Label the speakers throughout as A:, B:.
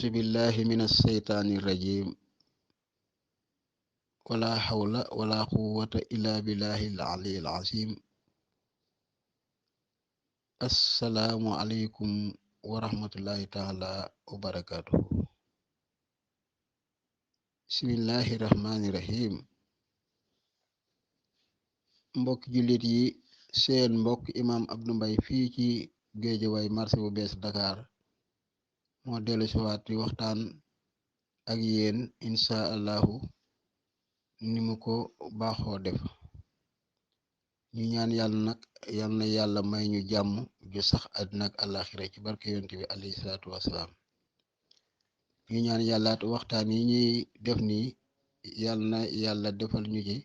A: أعوذ بالله من الشيطان الرجيم ولا حول ولا قوة إلا بالله العلي العظيم السلام عليكم ورحمة الله تعالى وبركاته بسم الله الرحمن الرحيم mbokk jullit yi seen mbokk imam Abdou Mbaye fii ci Géejawaay marché bu bees Dakar moo dellu si waat di waxtaan ak yéen insha allahu ni mu ko baaxoo def ñu ñaan yàlla nag yal na yàlla may ñu jàmm ju sax àddina ak àllaaxira ci barke yonent bi alayhi salaatu wasalaam ñu ñaan yàllaat waxtaan yi ñuy def nii yal na yàlla defal ñu ci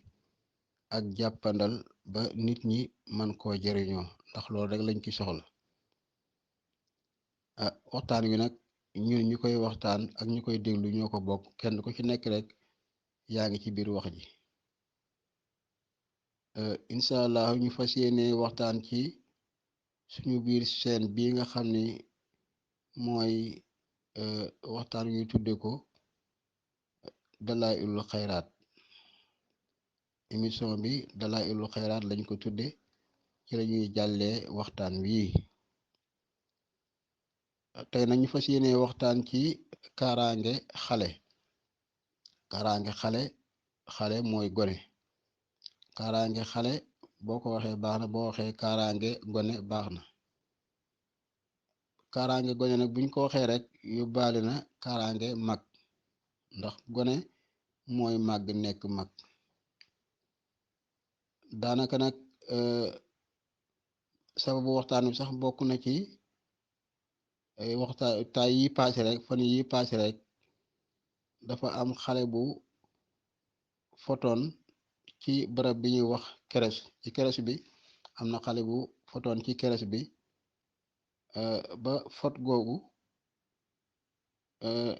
A: ak jàppandal ba nit ñi man koo jëriñoo ndax loolu rek lañ ci soxla waxtaan wi nag ñun ñu koy waxtaan ak ñu koy déglu ñoo ko bokk kenn ku ci nekk rek yaa ngi ci biir wax ji incha allah ñu fas yéene waxtaan ci suñu biir seen bii nga xam ni mooy waxtaan wi tudde ko Dalaa'ilul Xayraat émission bi Dalaa'ilul Xayraat lañ ko tudde ci lañuy jàllee waxtaan wii tey nañu fas yéene waxtaan ci kaaraange xale xale mooy gone kaaraange xale boo ko waxee baax na boo waxee kaaraange gone baax na kaaraange gone nag buñ ko waxee rek yóbbaale na kaaraange mag ndax gone mooy màgg nekk mag daanaka nag sababu waxtaan wi sax bokk na ci waxtaan tay yi paase rek fan yi paase rek dafa am xale bu fotoon ci barab bi ñuy wax crèche ci crèche bi am na xale bu fotoon ci crèche bi ba fot googu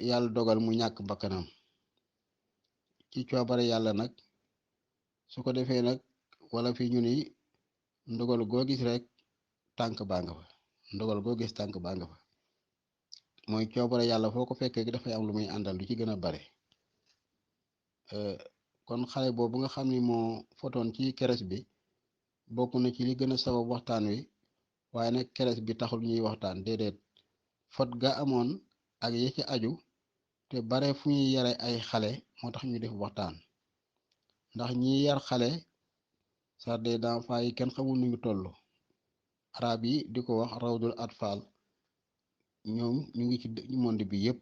A: yàlla dogal mu ñàkk bakkanam ci coobare yàlla nag su ko defee nag wala fi ñu ni ndogal goo gis rek tànk baa nga fa ndogal goo gis tànk baa nga fa mooy coobare yàlla foo ko fekkee dafay am lu muy àndal lu ci gën a bare kon xale boobu nga xam ni moo fotoon ci crèche bi bokk na ci li gën a sabab waxtaan wi waaye nag crèche bi taxul ñuy waxtaan déedéet fot ga amoon ak ya ci aju te bare fu ñuy yare ay xale moo tax ñu def waxtaan ndax ñi yar xale jardin d'enfants yi kenn xamul nu ñu toll arab yi di ko wax rawdul atfal ñoom ñu ngi ci monde bi yépp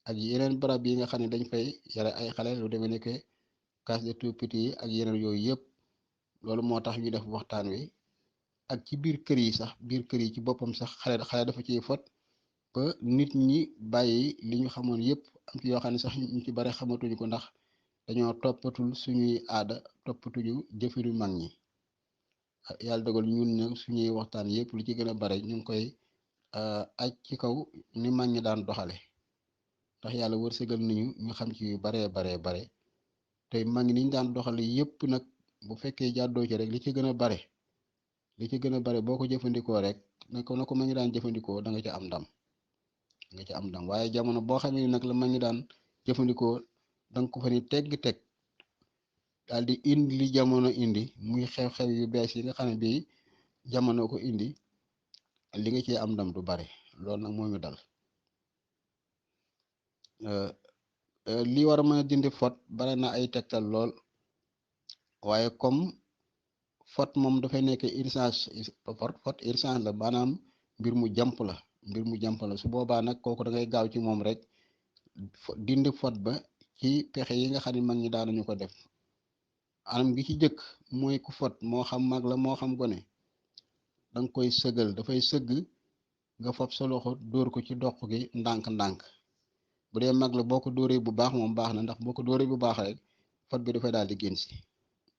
A: ak yeneen barab yi nga xam ne dañ fay yare ay xale lu demee nekk case des tout-petits yi ak yeneen yooyu yépp loolu moo tax ñu def waxtaan wi ak ci biir kër yi sax biir kër yi ci boppam sax xale dafa ciy fot ba nit ñi bàyyi li ñu xamoon yépp am ci yoo xam ne sax ñu ci bare xamatuñu ko ndax dañoo toppatul suñuy aada toppatuñu jëfinu mag ñi yàlla dogal ñun nag suñuy waxtaan yépp lu ci gën a bare ñu ngi koy aj ci kaw ni mag ñi daan doxale ndax yàlla wërsëgal nañu ñu xam ci yu bare te mag ñi niñ daan doxale yépp nag bu fekkee jàddoo ci rek li ci gën a bare boo ko jëfandikoo rek na ko mag ñi daan jëfandikoo da nga ci am ndam waaye jamono boo xamee nag la mag ñi daan jëfandikoo danga ko fa ni tegg daal di indi li jamono indi muy xew-xew yu bees yi nga xam ne bii jamono ko indi li nga ci am ndam du bare loolu nag moo ñu dal li war a mën a dindi fot bare na ay tegtal lool waaye comme fot moom dafay nekk urgence fot urgence la maanaam mbir mu jàmp la su boobaa nag kooku da ngay gaaw ci moom rek dindi fot ba ci pexe yi nga xam ne mag ñi daanañu ko def anam gi ci jëkk mooy ku fot moo xam mag la moo xam gone danga koy sëgal dafay sëgg nga fob sa loxo dóor ko ci doq gi ndànk-ndànk bu dee mag la boo ko dóoree bu baax moom baax na ndax boo ko dóoree bu baax rek fot bi dafay daal di génn si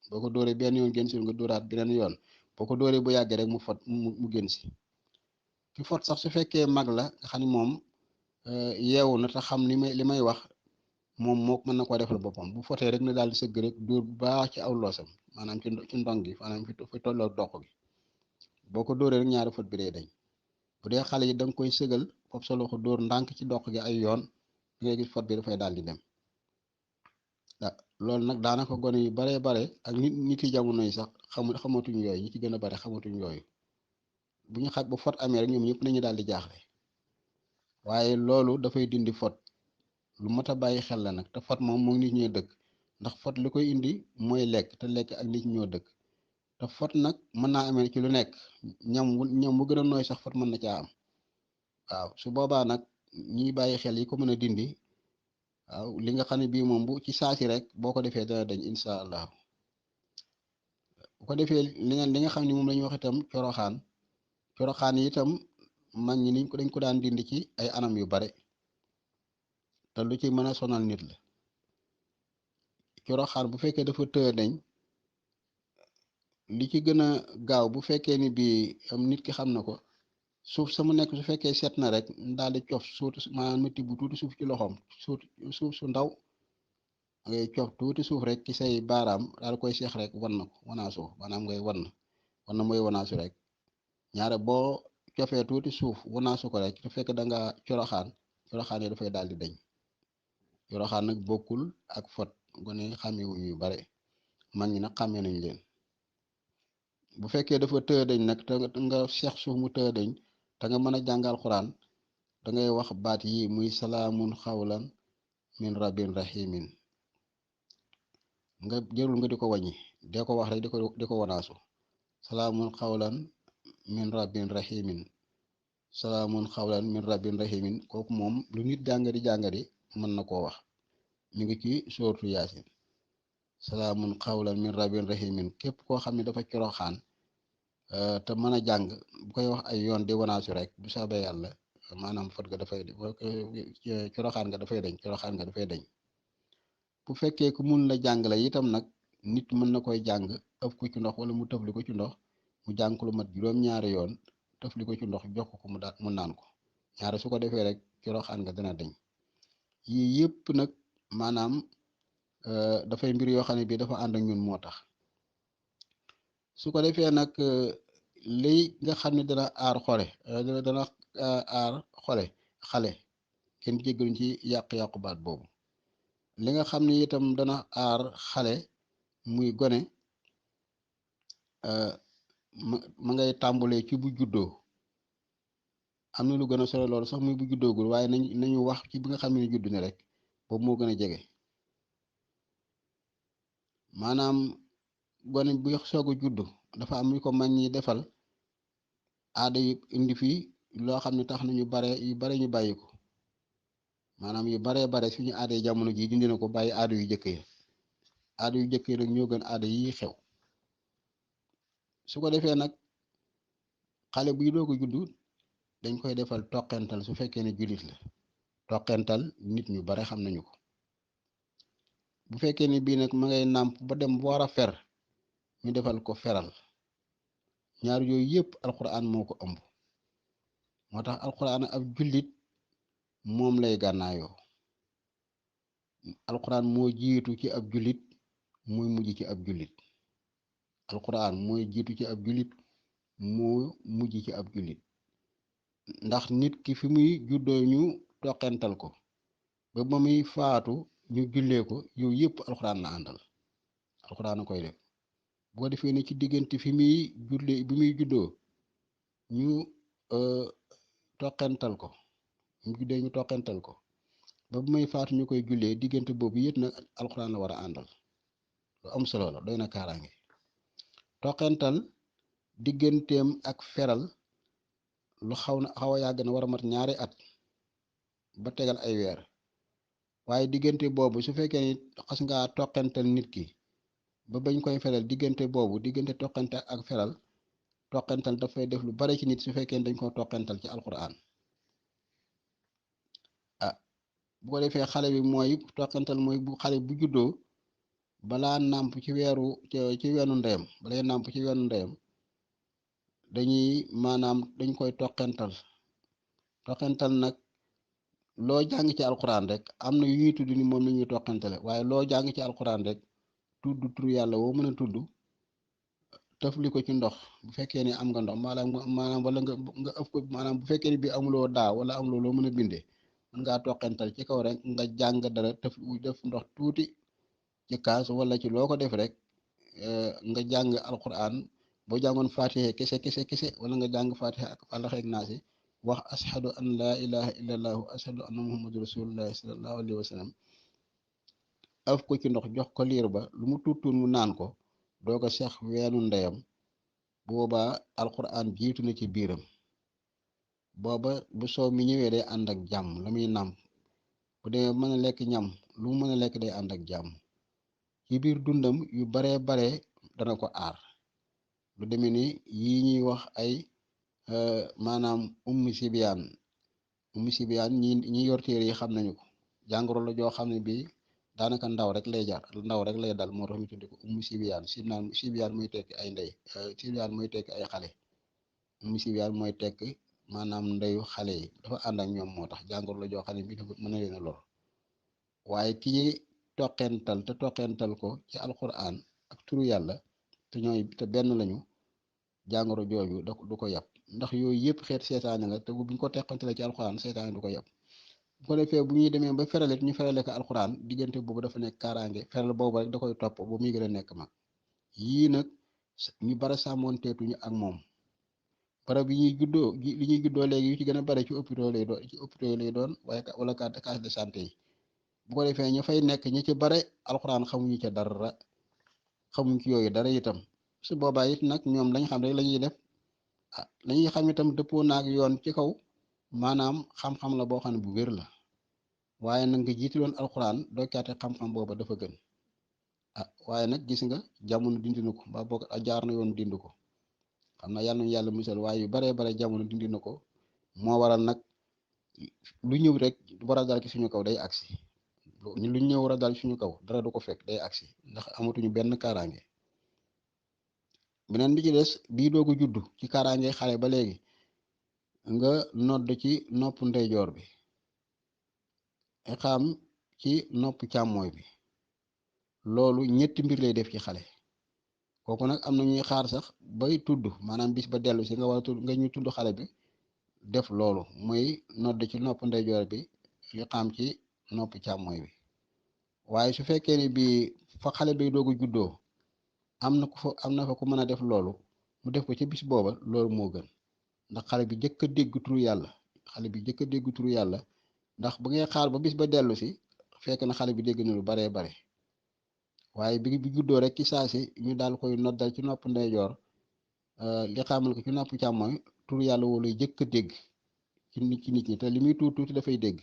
A: boo ko dóoree benn yoon génn si nga dóoraat beneen yoon boo ko dóoree bu yàggee rek mu génn si ki fot sax su fekkee mag la nga xam ne moom yeewu na te xam li may wax moom moo mën na koo defal boppam bu fotee rek na daal di sëgg rek dóor bu baax ci aw loosam maanaam ci ndong gi maanaam fi tolloo doq gi boo ko dóoree rek ñaari fot bi day dañ bu dee xale yi da nga koy sëgal foofu sa loxo dóor ndànk ci doq gi ay yoon da ngay gis fot bi dafay daal di dem loolu nag daanaka gone yu baree bare ak nit yi jamono yi sax xamatuñ yooyu ñi ci gën a bare xamatuñ yooyu bu ñu xam bu fot amee rek ñoom ñëpp nañu daal di jaaxle waaye loolu dafay dindi fot lu mat a bàyyi xel la nag te fot moom moo nit ñee dëkk ndax fot li koy indi mooy lekk te lekk ak nit ñoo dëkk te fot nag mën naa amee ci lu nekk ñam bu gën a nooy sax fot mën na caa am waaw su boobaa nag ñiy bàyyi xel yi ko mën a dindi waaw li nga xam ne bii moom bu ci saasi rek boo ko defee dana dañ insha allah bu ko defee li nga xam ne moom la ñu wax itam coroxaan yi itam mag ñi niñ ko dañ ko daan dindi ci ay anam yu bare te lu ci mën a sonal nit la coroxaan bu fekkee dafa tëë dañ li ci gën a gaaw bu fekkee ni bii am nit ki xam na ko suuf sama nekk su fekkee seet na rek daal di cof suutu maanaam nit bu tuuti suuf ci loxoom suuf su ndaw ngay cof tuuti suuf rek ci say baaraam daal koy seex rek wan na ko wanaasu maanaam ngay wan na mooy wanaasu rek ñaare boo cofee tuuti suuf wanaasu ko rek su fekk da nga coroxaan yi dafay daal di dañ coroxaan nag bokkul ak fot gone xàmmewuñu yu bare mag ñi nag xàmmee nañ leen bu fekkee dafa tëë dañ nag te nga seex suuf mu tëë dañ te nga mën a jàngal xuraan da ngay wax baat yi muy salaamun xawlan min rabbin rahimin nga jërul nga di ko wàññi dee ko wax rek di ko wanaasu salaamun xawlan min rabbin rahimin salaamun xawlan min rabbin rahimin kooku moom lu nit jàngadi mën na koo wax mi ngi ci sóortu yaasin salaamun xawlan min rabbin rahimin képp koo xam ne dafa coroxaan te mën a jàng bu koy wax ay yoon di wanaasu rek bu soobee yàlla maanaam fot ga dafay coroxaan nga dafay dañ bu fekkee ku mun la jàngale itam nag nit mën na koy jàng ëf ko ci ndox wala mu tëfli ko ci ndox mu jàng ko lu mat juróom-ñaari yoon tëfli ko ci ndox jox ko mu naan ko ñaare su ko defee rek coroxaan nga dana dañ yii yëpp nag maanaam dafay mbir yoo xam ne bii dafa ànd ak ñun moo tax su ko defee nag lii nga xam ne dana aar xale kenn jéggaluñ ci yàqu-yàqu baat boobu li nga xam ne itam dana aar xale muy gone ma ngay tàmbalee ci bu juddoo am na lu gën a sore loolu sax muy bu juddoogul waaye nañu wax ci bi nga xam ne juddu ne rek boobu moo gën a jege maanaam gone bu soog a juddu dafa am yu ko mag ñi defal aada yu indi fii loo xam ne tax na yu bare ñu bàyyi ko maanaam yu bare suñu aada yi jamono ji dindi na ko bàyyi aada yu jëkk yi nag ñoo gën aada yi xew su ko defee nag xale buy doog a juddu dañ koy defal toqental su fekkee ne jullit la toqental nit ñu bare xam nañu ko bu fekkee ne bii nag ma ngay nàmp ba dem bu war a fer ñu defal ko feral ñaar yooyu yëpp alxuraan moo ko ëmb moo tax alxuraan ab jullit moom lay gànnaayoo alxuraan moo jiitu ci ab jullit mooy mujj ci ab jullit alxuraan mooy jiitu ci ab jullit moo mujj ci ab jullit ndax nit ki fi muy juddoo ñu toqental ko ba muy faatu ñu jullee ko yooyu yëpp alxuraan la àndal alxuraan a koy def boo defee ne ci diggante fi muy jullee bi muy juddoo ñu toqental ko ñu toqental ko ba bu may faatu ñu koy jullee diggante boobu yëpp nag alxuraan la war a àndal lu am solo la doy na kaaraange toqental digganteem ak feral lu xaw a yàgg na war a mat ñaari at ba tegal ay weer waaye diggante boobu su fekkee ni xas ngaa toqental nit ki ba bañ koy feral diggante boobu diggante toqante ak feral toqental dafay def lu bare ci nit su fekkee dañ ko toqental ci alxuraan bu ko defee xale bi mooy toqental mooy bu xale bu juddoo balaa nàmp ci weenu ndeyam balay nàmp ci weenu ndeyam dañuy maanaam dañ koy toqental nag loo jàng ci alxuraan rek am na yu ñuy tudd ni moom la ñuy toqentale waaye loo jàng ci alxuraan rek tudd tur yàlla woo mën a tudd tëfli ko ci ndox bu fekkee ne am nga ndox maanaam wala nga ëf ko maanaam bu fekkee ne bii amuloo daa wala amuloo loo mën a bindee mën ngaa toqental ci kaw rek nga jàng dara tëf def ndox tuuti ci kaas wala ci loo ko def rek nga jàng alquran boo jàngoon fatiha kese kese kese wala nga jàng fatiha ak fàllax ak naasi wax ashhadu an laa ilaha illa allahu ashhadu anna muhammadu rasulullahi sallallahu alayhi wa sallam af ko ci ndox jox ko liir ba lu mu tuut mu naan ko doo ko seex weenu ndeyam boobaa alquran jiitu na ci biiram booba bu soow mi ñëwee day ànd ak jàmm la muy nàmp bu demee mën a lekk ñam lu mu mën a lekk day ànd ak jàmm ci biir dundam yu baree bare dana ko aar lu demee ni yii ñuy wax ay maanaam ummi sibiyaan ñi yor téere yi xam nañu ko jàngoro la joo xam ne bii daanaka ndaw rek lay dal moo tax ñu tudde ko ummi sibiyaan sibiyaan muy tekki ay ndey sibiyaan muy tekki ay xale ummi sibiyaan mooy tekki maanaam ndeyu xale yi dafa ànd ak ñoom moo tax jàngoro la joo xam ne bii dafa mën na leen a lor waaye ki ñuy toqental ko ci alquran ak turu yàlla te benn lañu jàngoro jooju du ko yàpp ndax yooyu yëpp xeet seetaane la te buñ ko teqantale ci alquran seetaane du ko yàpp bu ko defee bu ñuy demee ba feralet ñu ferale ko alquran diggante boobu dafa nekk kaaraange feral boobu rek da koy topp ba muy gën a nekk mag yii nag ñu bara sàmmoonteetuñu ak moom barab yi li ñuy juddoo léegi yu ci gën a bare ci hôpitaux yi lay doon waaye wala case de santé yi bu ko defee ñu fay nekk ñi ci bare alxuraan xamuñu ca dara xamuñ ci yooyu dara itam su boobaa it nag ñoom lañ xam rek la ñuy def la ñuy xam itam dëppoo naag yoon ci kaw maanaam xam-xam la boo xam ne bu wér la waaye nag nga jiitaloon alxuraan dokkaate xam-xam booba dafa gën waaye nag gis nga jamono dindi na ko mbaa boog jaar na yoon dind ko xam na yàlla nañu yàlla musal waaye yu baree bare jamono dindi na ko moo waral nag lu ñëw rek war a dal ci suñu kaw day agsi lu ñëw war a dal suñu kaw dara du ko fekk day agsi ndax amatuñu benn kaaraange beneen bi ci des bii doogu juddu ci kaaraange xale ba léegi nga nodd ci nopp ndeyjoor bi iqaam ci nopp càmmooy bi loolu ñetti mbir lay def ci xale kooku nag am na ñuy xaar sax bay tudd maanaam bis ba dellu si nga war a tudd nga ñu tudd xale bi def loolu muy nodd ci nopp ndeyjoor bi iqaam ci nopp càmmooy bi waaye su fekkee ni bii fa xale bay doogu juddoo am na fa ku mën a def loolu mu def ko ci bis booba loolu moo gën ndax xale bi jëkk a dégg turu yàlla ndax bu ngay xaar ba bis ba dellu si fekk na xale bi dégg na lu baree bare waaye bi juddoo rek ci saa si ñu daal koy noddal ci nopp ndeyjoor li xamal ko ci nopp càmmooñ turu yàlla woo lay jëkk a dégg ci nit ñi te li muy tuuti dafay dégg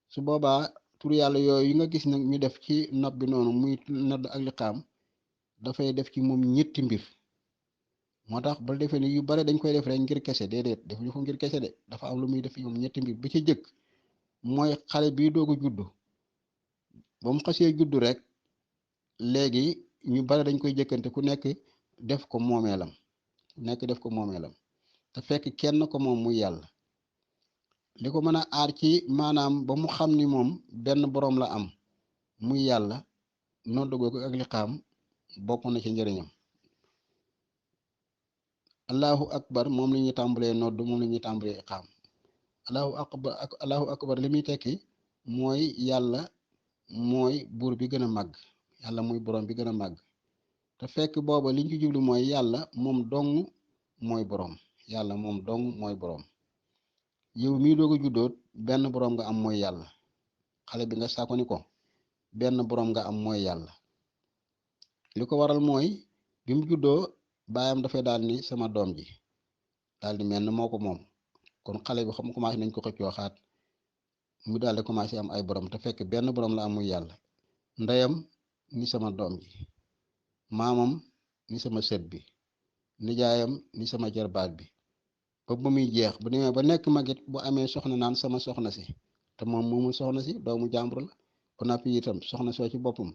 A: su boobaa turu yàlla yooyu yi nga gis nag ñu def ci nopp bi noonu muy nodd ak liqaam dafay def ci moom ñetti mbir moo tax ba defee ni yu bare dañ koy def rek ngir kese déedéet def ñu ko ngir kese de dafa am lu muy def ñoom ñetti mbir ba ci jëkk mooy xale bii doogu juddu ba mu xasee juddu rek léegi ñu bare dañ koy jëkkante ku nekk def ko moomeelam te fekk kenn ko moom muy yàlla li ko mën a aar ci maanaam ba mu xam ni moom benn boroom la am muy yàlla nodd googu ak liqaam bokk na ci njëriñam allahu akbar moom la ñuy tàmbalee nodd moom la ñuy tàmbalee iqaam allahu akbar li muy tekki mooy yàlla mooy buur bi gën a màgg yàlla muy boroom bi gën a màgg te fekk booba liñ ci jublu mooy yàlla moom dong mooy boroom yow mii doog a juddoot benn boroom nga am mooy yàlla xale bi nga sàkko ni ko benn boroom nga am mooy yàlla li ko waral mooy bi mu juddoo baayam dafay daal ni sama doom ji daal di mel ne moo ko moom kon xale bi xam commencé nañ ko xëccoo xaat mu daal di commencé am ay borom te fekk benn borom la am muy yàlla ndeyam ni sama doom ji maamam ni sama sët bi nijaayam ni sama jarbaat bi ba muy jeex bu demee ba nekk magit bu amee soxna naan sama soxna si te moom moomul soxna si doomu jàmbur la ba noppi itam soxna soo ci boppam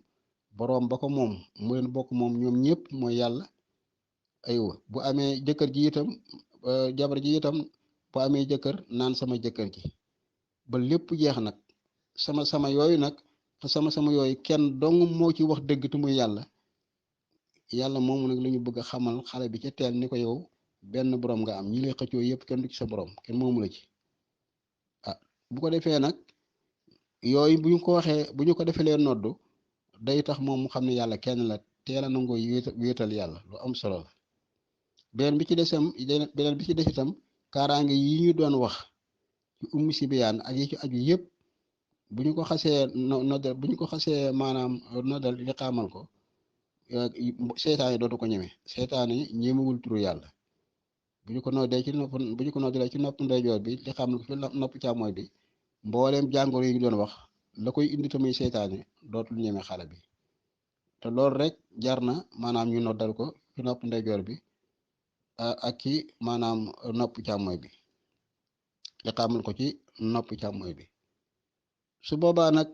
A: boroom ba ko moom mu leen bokk moom ñoom ñëpp mooy yàlla aywa bu amee jëkkër ji itam jabar ji itam bu amee jëkkër naan sama jëkkër ji ba lépp jeex nag sama yooyu nag sama yooyu kenn dong moo ci wax dëgg te muy yàlla yàlla moomu nag la ñu bëgg a xamal xale bi ca teel ni ko yow benn borom nga am ñi lay xëccoo yëpp kenn du ci sa borom kenn moomu la ci ah bu ko defee nag yooyu bu ñu ko waxee bu ñu ko defee leen noddu day tax moom mu xam ne yàlla kenn la teel a nangoo wéetal yàlla lu am solo la beneen bi ci desam beneen bi ci des itam kaaraange yi ñu doon wax ci ummi si biyaan ak yi ci aju yëpp bu ñu ko xasee noddal bu ñu ko xasee maanaam noddal li xaamal ko seytaan yi dootu ko ñeme seytaan yi ñemewul turu yàlla bu ñu ko noddee ci nopp bu ñu ko noddalee ci nopp ndeyjoor bi li xaamal ko ci nopp càmmooy bi mbooleem jàngoro yi ñu doon wax la koy indi tamit seytaan yi dootul ñeme xale bi te loolu rek jar na maanaam ñu noddal ko ci nopp ndeyjoor bi ak ci maanaam nopp càmmooy bi li xaamal ko ci nopp càmmooy bi su boobaa nag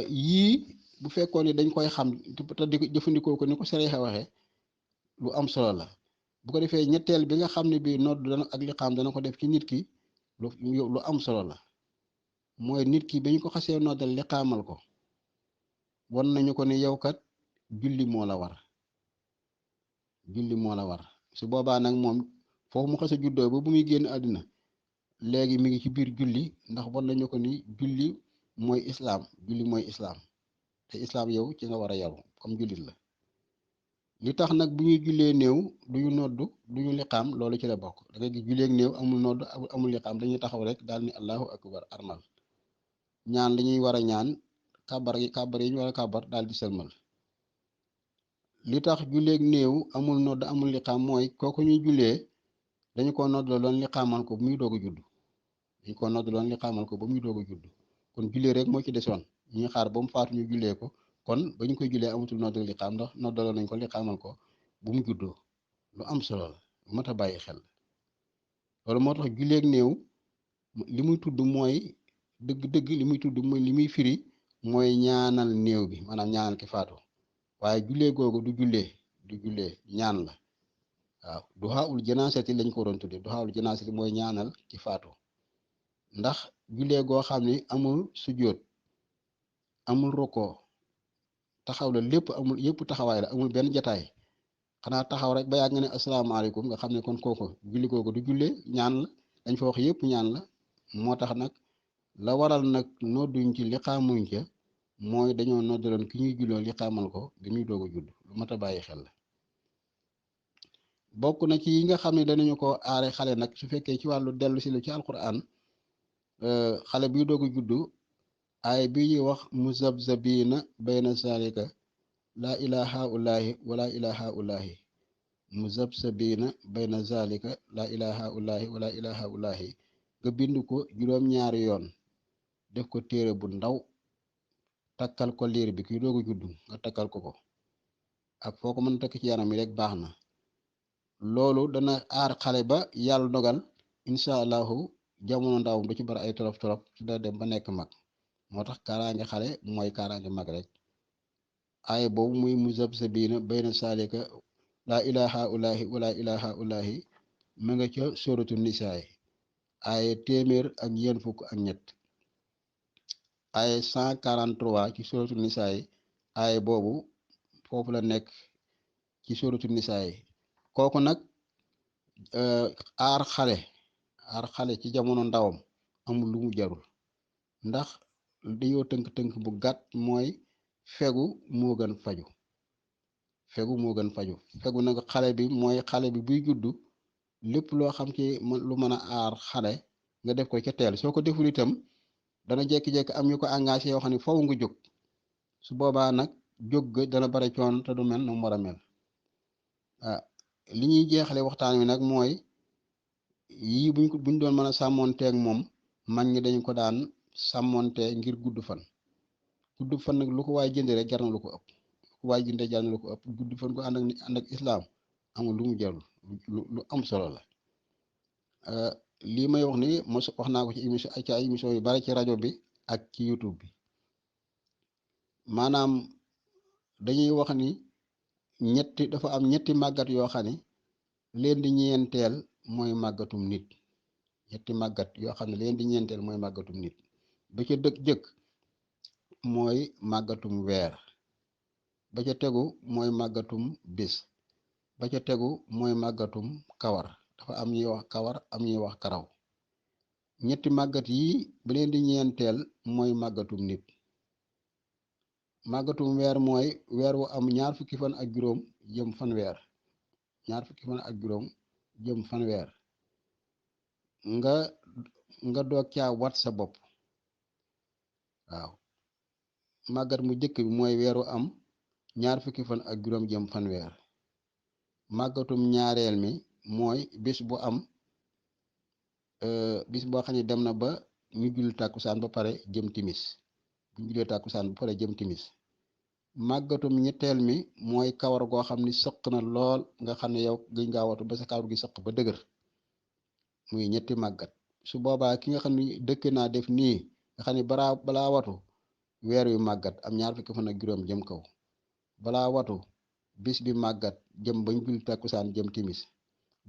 A: yii bu fekkoon ni dañ koy xam te di jëfandikoo ko ni ko sariya waxee lu am solo la bu ko defee ñetteel bi nga xam ne bii nodd dana ak li xam dana ko def ci nit ki lu am solo la mooy nit ki bi ñu ko xasee noddal li xaamal ko won nañu ko ni yow kat julli moo la war julli moo la war su boobaa nag moom foofu mu xasee juddoo ba bu muy génn àddina léegi mi ngi ci biir julli ndax won nañu ko ni julli mooy islaam julli mooy islaam te islaam yow ci nga war a yaru comme jullit la li tax nag bu ñuy jullee néew duñu noddu duñu liqaam loolu ci la bokk da ngay gis julleeg néew amul nodd amul liqaam dañuy taxaw rek daal ni allahu akbar armal ñaan li ñuy war a ñaan kàbbar yi ñu war a kàbbar daal di sëlmal li tax julleeg néew amul nodd amul liqaam mooy kooku ñuy jullee dañu ko nodd loon liqaamal ko bu muy doog a judd dañu ko nodd loon liqaamal ko ba muy doog a judd kon jullee rek moo ci desoon ñuy xaar ba mu faatu ñu jullee ko kon ba ñu koy jullee amatul nodd liqaam ndax noddaloon nañ ko liqaamal ko bu mu juddoo lu am solo la lu mat a bàyyi xel loolu moo tax julleeg néew li muy tudd mooy dëgg-dëgg li muy tudd mooy li muy firi mooy ñaanal néew bi maanaam ñaanal ki faatu waaye jullee googu du jullee ñaan la waaw duhaul janaasati lañ ko doon tuddee duhaul janaasati mooy ñaanal ki faatu ndax jullee goo xam ni amul sujjóot amul rokoo taxaw la lépp amul yëpp taxawaay la amul benn jataay xanaa taxaw rek ba yàgg nga ne asalaamaaleykum nga xam ne kon kooku julli googu du jullee ñaan la dañ fa wax yëpp ñaan la moo tax nag la waral nag nodduñ ci li xaamuñ ca mooy dañoo noddaloon ki ñuy julloo li xaamal ko bi muy doog a judd lu mat a bàyyi xel la bokk na ci yi nga xam ne danañu ko aare xale nag su fekkee ci wàllu dellu si lu ci alquran xale biy doog a juddu ay bi ñuy wax muzabzabina bayna zalika laa ilaha ullahi wala ilaha ullahi muzabzabina bayna zalika laa ilaha ullahi wala ilaha ullahi nga bind ko juróom-ñaari yoon def ko téere bu ndaw takkal ko liir bi kuy doog a juddu nga takkal ko ko ak foo ko mën a takk ci yaram yi rek baax na loolu dana aar xale ba yàlla dogal incha allahu jamono ndawam du ci bari ay torof torof su dee dem ba nekk mag moo tax kaaraange xale mooy kaaraange mag rek aaya boobu muy muzabzabiina bayna saalika laa ilaha ullahi wala ilaha ullahi ma nga ca sóoratu nisaay aaya téeméer ak ñeent fukk ak ñett aaya 143 ci sóoratu nisaay aaya boobu foofu la nekk ci sóoratu nisaay kooku nag aar xale ci jamono ndawam amul lu mu jarul ndax dañoo tënk-tënk bu gàtt mooy fegu moo gën faju fegu nag xale bi mooy xale bi buy juddu lépp loo xam ci lu mën a aar xale nga def ko ca teel soo ko deful itam dana jékki-jékki am ñu ko engagé yoo xam ne faw nga jóg su boobaa nag jóg ga dana bare coon te du mel na mu war a mel li ñuy jeexale waxtaan wi nag mooy yii buñ doon mën a sàmmoonteeg moom mag ñi dañu ko daan sàmmoonte ngir gudd fan nag lu ko waay jënde rek jar na lu ko ëpp waay jënde jar na lu ko ëpp gudd fan ko ànd ak islaam amul lu mu jarul lu am solo la lii may wax ni wax naa ko ci ay émission yu bari ci rajo bi ak ci YouTube bi maanaam dañuy wax ni dafa am ñetti màggat yoo xam ne leen di ñeenteel mooy màggatum nit ñetti màggat yoo xam ne leen di ñeenteel mooy màggatum nit ba ca jëkk mooy màggatum weer ba ca tegu mooy màggatum bis ba ca tegu mooy màggatum kawar dafa am ñuy wax kawar am ñuy wax karaw ñetti màggat yi ba leen di ñeenteel mooy màggatum nit màggatum weer mooy weer wu am ñaar fukki fan ak juróom jëm fanweer ñaar fukki fan ak juróom jëm fanweer nga nga doog caa wat sa bopp waaw màggat mu jëkk bi mooy weer wu am ñaar fukki fan ak juróom jëm fanweer màggatum ñaareel mi mooy bis bu am bis boo xam ne dem na ba ñu julli tàkkusaan ba pare jëm timis bu ñu jullee tàkkusaan ba pare jëm timis màggatum ñetteel mi mooy kawar goo xam ni sëq na lool nga xam ne yow gëj ngaa watu ba sa kawar gi sëq ba dëgër muy ñetti màggat su boobaa ki nga xam ni dëkk naa def nii nga xam ni balaa watu weer wi màggat am ñaar fukki fan ak juróom jëm kaw balaa watu bis bi màggat jëm bañ julli tàkkusaan jëm timis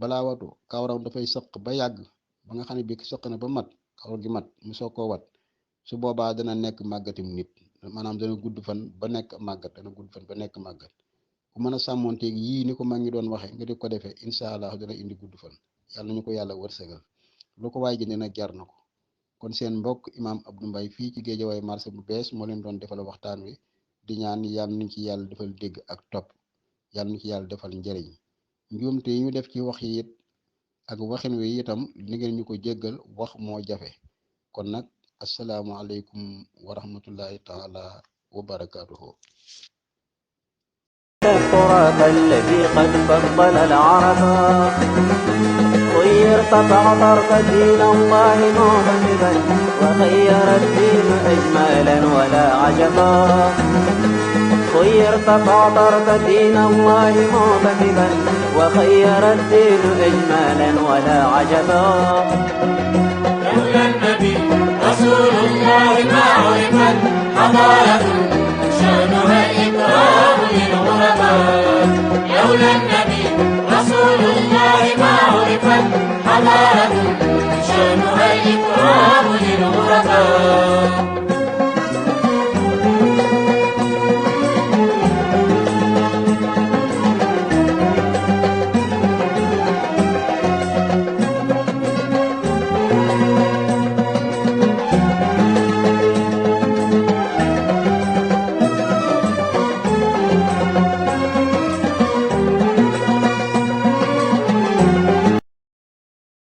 A: balaa watu kawaram dafay sëq ba yàgg ba nga xam ne bi sëq na ba mat kawar gi mat mu soo koo wat su boobaa dana nekk màggatim nit maanaam dana gudd fan ba nekk màggat dana gudd fan ba nekk màggat ku mën a sàmmonteeg yii ni ko mag ñi doon waxee nga di ko defee incha allah dana indi gudd fan yàlla nañu ko yàlla wërsëgal lu ko waay jëndee nag jar na ko kon seen mbokk imaam Abdou Mbaye fii ci Géejawaay marché bu bees moo leen doon defal waxtaan wi di ñaan yàlla nañ ci yàlla defal dégg ak topp yàlla nañ ci yàlla defal njëriñ njuumte yi ñu def ci wax yi it ak waxin wi itam ni ngeen ñu ko jéggal wax moo jafe kon nag asalaamualeykum wa rahmatullahi taala wa barakaatuhu.
B: التراث الذي قد فضل العرب خيرت فاعترت دين الله معتمدا وخير الدين اجمالا ولا عجبا خيرت فاعترت دين الله معتمدا وخير الدين اجمالا ولا عجبا
C: لولا النبي رسول الله ما عرفت حضارة شأنها الإكرام للغرباء لولا